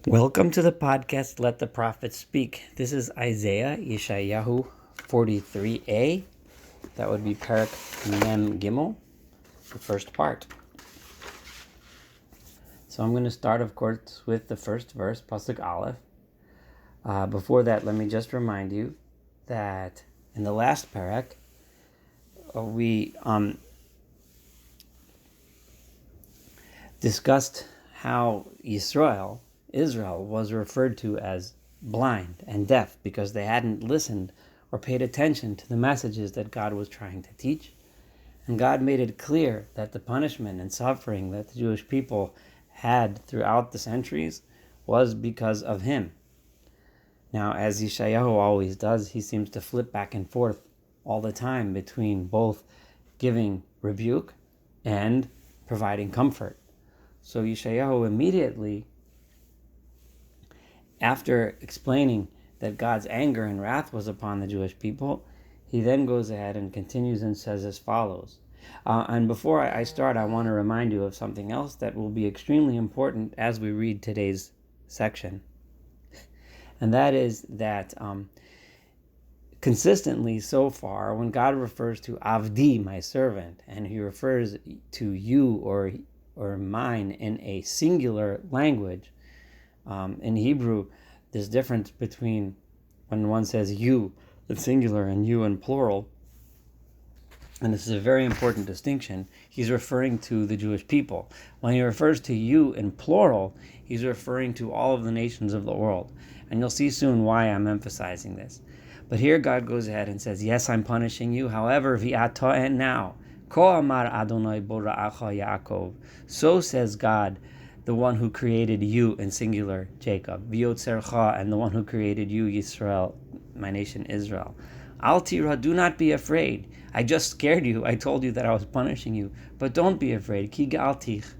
Welcome to the podcast, Let the Prophet Speak. This is Isaiah, Yeshayahu 43a. That would be Parak Mem Gimel, the first part. So I'm going to start, of course, with the first verse, Pasuk Aleph. Before that, let me just remind you that in the last parak, we discussed how Israel was referred to as blind and deaf because they hadn't listened or paid attention to the messages that God was trying to teach. And God made it clear that the punishment and suffering that the Jewish people had throughout the centuries was because of him. Now, as Yeshayahu always does, he seems to flip back and forth all the time between both giving rebuke and providing comfort. So Yeshayahu immediately, after explaining that God's anger and wrath was upon the Jewish people, he then goes ahead and continues and says as follows. And before I start, I want to remind you of something else that will be extremely important as we read today's section. And that is that consistently so far, when God refers to Avdi, my servant, and he refers to you or mine in a singular language, in Hebrew, there's difference between when one says you in singular and you in plural. And this is a very important distinction. He's referring to the Jewish people. When he refers to you in plural, he's referring to all of the nations of the world. And you'll see soon why I'm emphasizing this. But here God goes ahead and says, yes, I'm punishing you. However, v'ata and now, ko amar Adonai bora'acha Yaakov. So says God, the one who created you in singular, Jacob, v'yotzercha, and the one who created you, Yisrael, my nation Israel. Al tira, do not be afraid. I just scared you. I told you that I was punishing you. But don't be afraid. Ki ga'altich.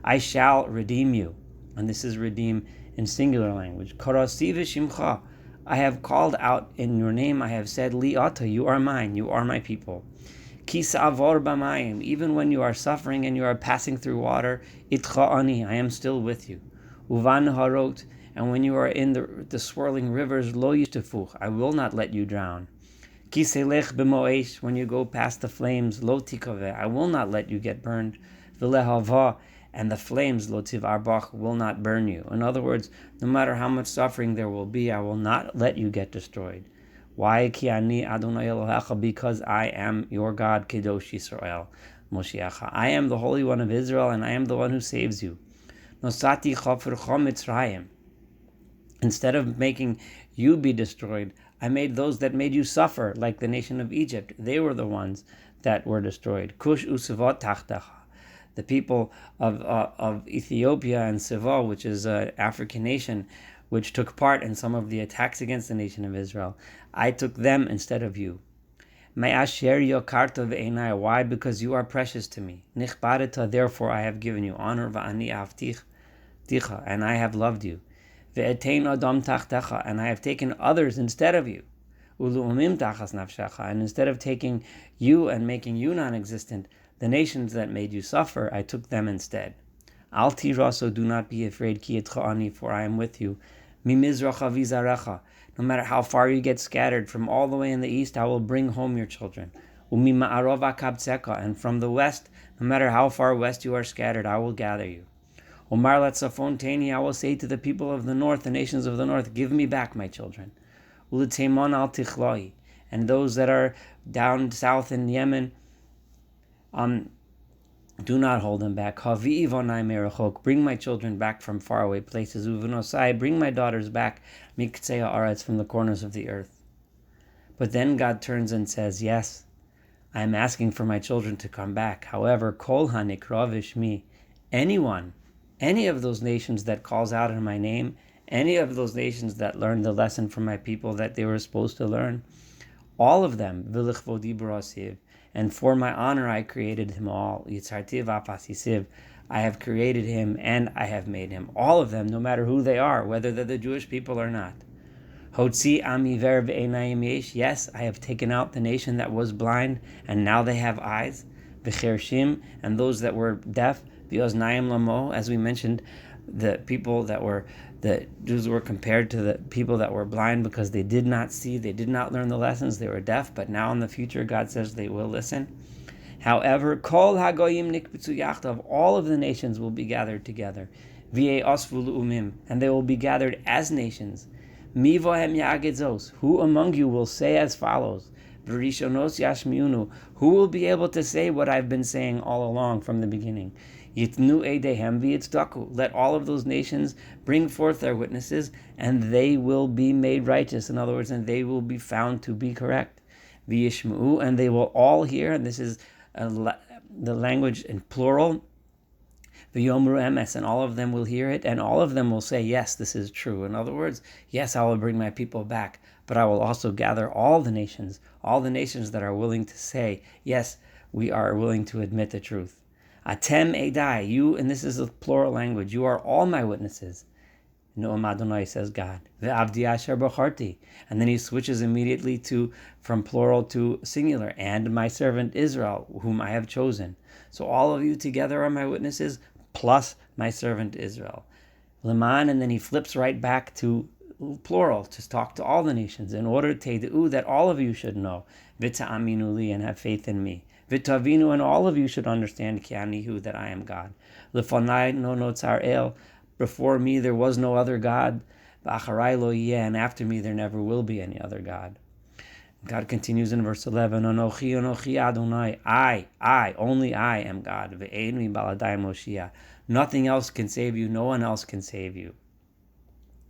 I shall redeem you. And this is redeem in singular language. Karasi v'shimcha. I have called out in your name. I have said, Li ata, you are mine. You are my people. Ki sa'avor b'mayim. Even when you are suffering and you are passing through water, itcha ani, I am still with you. Uvan harot. And when you are in the swirling rivers, lo yishtafuch, I will not let you drown. Ki selech b'moesh, when you go past the flames, lo tikaveh, I will not let you get burned. V'lehava, and the flames, lo tivarbach, will not burn you. In other words, no matter how much suffering there will be, I will not let you get destroyed. Why? Ki ani Adonai Elohecha, because I am your God, Kedosh Yisrael, Moshiacha. I am the Holy One of Israel, and I am the one who saves you. Nosati chafircha Mitzrayim. Instead of making you be destroyed, I made those that made you suffer, like the nation of Egypt. They were the ones that were destroyed. Kush usivot tachtecha. The people of Ethiopia and Siva, which is an African nation, which took part in some of the attacks against the nation of Israel, I took them instead of you. Me'asher yokarta ve'enai. Why? Because you are precious to me. Nichbareta, therefore I have given you honor, va'ani avticha, and I have loved you. Ve'etein adam tachtecha, and I have taken others instead of you. Ulu'umim tachas nafshecha, and instead of taking you and making you non-existent, the nations that made you suffer, I took them instead. Al tira, so do not be afraid, ki etcha ani, for I am with you. Mimizracha vizarecha, no matter how far you get scattered, from all the way in the east, I will bring home your children. Umima'arov akabtzeka, and from the west, no matter how far west you are scattered, I will gather you. Omar latzafon teini, I will say to the people of the north, the nations of the north, give me back my children. Ulitemon al tichloi, and those that are down south in Yemen, do not hold them back. Havi ivonai merachok, bring my children back from faraway places. Uvenosai, bring my daughters back. Miktzei haaretz, from the corners of the earth. But then God turns and says, yes, I am asking for my children to come back. However, kol hanikra v'shmi, anyone, any of those nations that calls out in my name, any of those nations that learned the lesson from my people that they were supposed to learn, all of them, v'lichvodi b'rasiv, and for my honor I created him all. Yitzartiv apasisiv, I have created him and I have made him. All of them, no matter who they are, whether they're the Jewish people or not. Hotzi amiver ve'enayim yesh, yes, I have taken out the nation that was blind and now they have eyes. V'chershim, and those that were deaf, v'oznayim lamo, as we mentioned the people that were, the Jews were compared to the people that were blind because they did not see, they did not learn the lessons, they were deaf, but now in the future God says they will listen. However, Kol Hagoyim Nikbitzu Yachtav, all of the nations will be gathered together. V'yei osvu l'umim, and they will be gathered as nations. Mi vohem ya'agedzos, who among you will say as follows, V'rishonos yashmiunu, who will be able to say what I've been saying all along from the beginning. Yitnu eidehem v'yitzdaku, let all of those nations bring forth their witnesses, and they will be made righteous. In other words, and they will be found to be correct. V'yishma'u, and they will all hear, and this is the language in plural, V'yomru emes, and all of them will hear it, and all of them will say, yes, this is true. In other words, yes, I will bring my people back, but I will also gather all the nations that are willing to say, yes, we are willing to admit the truth. Atem edai, you, and this is a plural language, you are all my witnesses. Noam Adonai, says God. Ve'avdi asher bacharti. And then he switches immediately from plural to singular. And my servant Israel, whom I have chosen. So all of you together are my witnesses, plus my servant Israel. Leman, and then he flips right back to plural, to talk to all the nations, in order teid'u, that all of you should know. V'ta'aminu li, and have faith in me. V'tavinu, and all of you should understand ki anihu, that I am God. Lefanai no notzar el, before me there was no other God, and after me there never will be any other God. God continues in verse 11, Anochi, Anochi Adonai, I, only I am God. Ve'ein mi baladai Moshiach. Nothing else can save you, no one else can save you.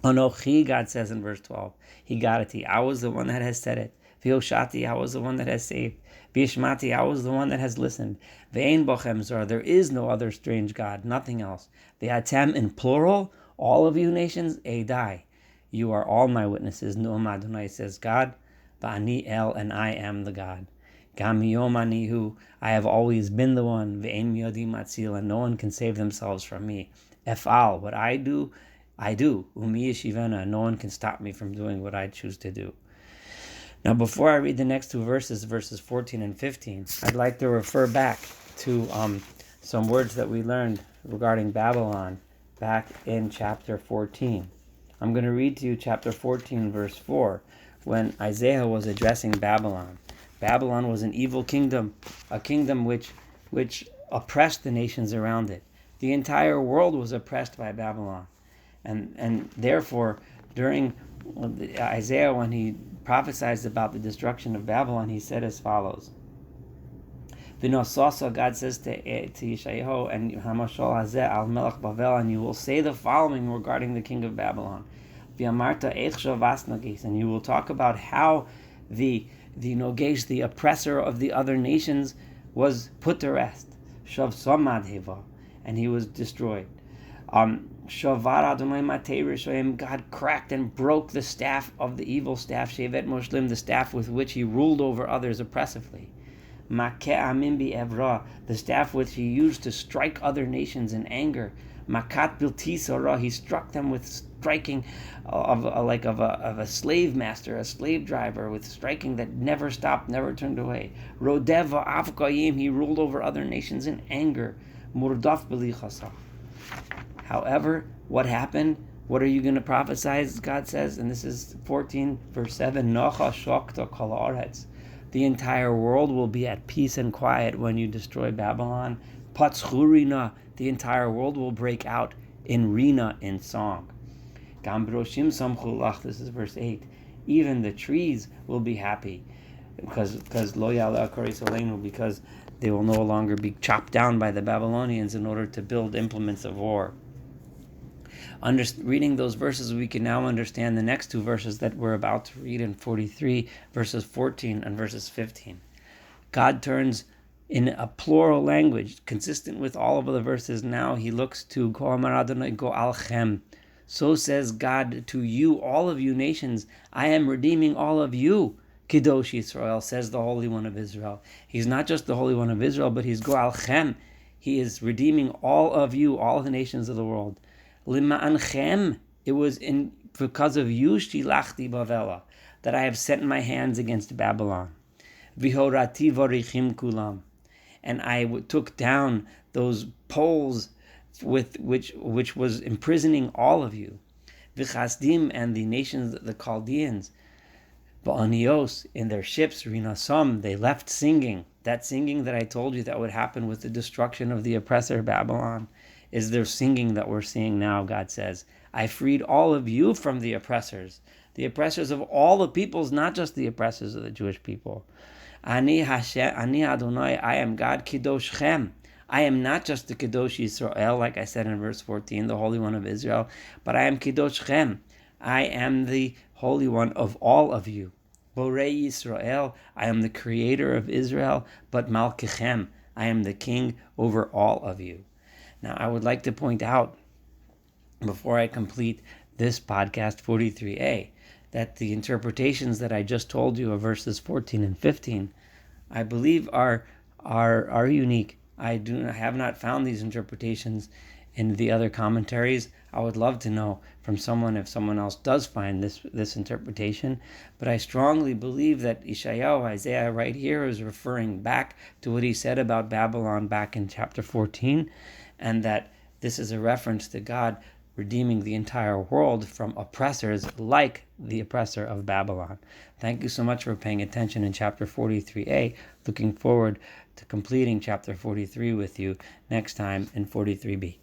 Anochi, God says in verse 12, Higadati, I was the one that has said it. V'yoshati, I was the one that has saved. V'yishmati, I was the one that has listened. Ve'ein bochem zor, there is no other strange God, nothing else. Ve'atem, in plural, all of you nations, Eidai, you are all my witnesses. Noam Adonai, says God. Va'ani el, and I am the God. Gam miyom anihu, I have always been the one. Ve'ein miyodi matzil, and no one can save themselves from me. Efal, what I do. Umi yeshivena, no one can stop me from doing what I choose to do. Now, before I read the next two verses, verses 14 and 15, I'd like to refer back to some words that we learned regarding Babylon back in chapter 14. I'm going to read to you chapter 14, verse 4, when Isaiah was addressing Babylon. Babylon was an evil kingdom, a kingdom which oppressed the nations around it. The entire world was oppressed by Babylon. And therefore, during Isaiah, when he prophesied about the destruction of Babylon, he said as follows. V'nosasa, God says to Yeshayahu, and Hamashal Hazeh al Melech Bavel, and you will say the following regarding the king of Babylon. V'amarta eich shavas nogis, and you will talk about how the Nogesh, the oppressor of the other nations, was put to rest. Shav samad heva, and he was destroyed. Shavar Adonai Matei Rishoyim, God cracked and broke the staff of the evil staff, Shevet Moshlim, the staff with which he ruled over others oppressively. Makeh Amin bi Evra, the staff which he used to strike other nations in anger. Makat Bilti Sarah, he struck them with striking of a slave master, a slave driver, with striking that never stopped, never turned away. Rodeva Avkayim, he ruled over other nations in anger. Murdaf Bili Chasah. However, what happened? What are you going to prophesy? God says, and this is 14 verse 7, Nocha shokta kol haaretz. The entire world will be at peace and quiet when you destroy Babylon. Patzchu rina, the entire world will break out in rina, in song. Gam broshim samchu lach, this is verse 8. Even the trees will be happy because lo ya'aleh akaris aleinu, because they will no longer be chopped down by the Babylonians in order to build implements of war. Reading those verses, we can now understand the next two verses that we're about to read in 43, verses 14 and verses 15. God turns in a plural language, consistent with all of the verses. Now he looks to Ko Amar Adonai Go Alchem. So says God to you, all of you nations, I am redeeming all of you. Kidosh Yisrael, says the Holy One of Israel. He's not just the Holy One of Israel, but he's Go Alchem. He is redeeming all of you, all the nations of the world. Lima'anchem, it was because of you, shilachti bavela, that I have set my hands against Babylon. Vihorati varichim kulam, and I took down those poles with which was imprisoning all of you. V'chasdim, and the nations, the Chaldeans, Ba'anios, in their ships, Rinasam, they left singing. That singing that I told you that would happen with the destruction of the oppressor Babylon is their singing that we're seeing now, God says. I freed all of you from the oppressors of all the peoples, not just the oppressors of the Jewish people. Ani Hashem, Ani Adonai, I am God, Kidoshchem. I am not just the Kadosh Yisrael, like I said in verse 14, the Holy One of Israel, but I am Kidoshchem. I am the Holy One of all of you. Borei Yisrael, I am the Creator of Israel, but Malkichem, I am the King over all of you. Now, I would like to point out, before I complete this podcast 43a, that the interpretations that I just told you of verses 14 and 15, I believe are unique. I have not found these interpretations in the other commentaries. I would love to know from someone if someone else does find this interpretation. But I strongly believe that Isaiah right here is referring back to what he said about Babylon back in chapter 14, and that this is a reference to God redeeming the entire world from oppressors like the oppressor of Babylon. Thank you so much for paying attention in chapter 43a. Looking forward to completing chapter 43 with you next time in 43b.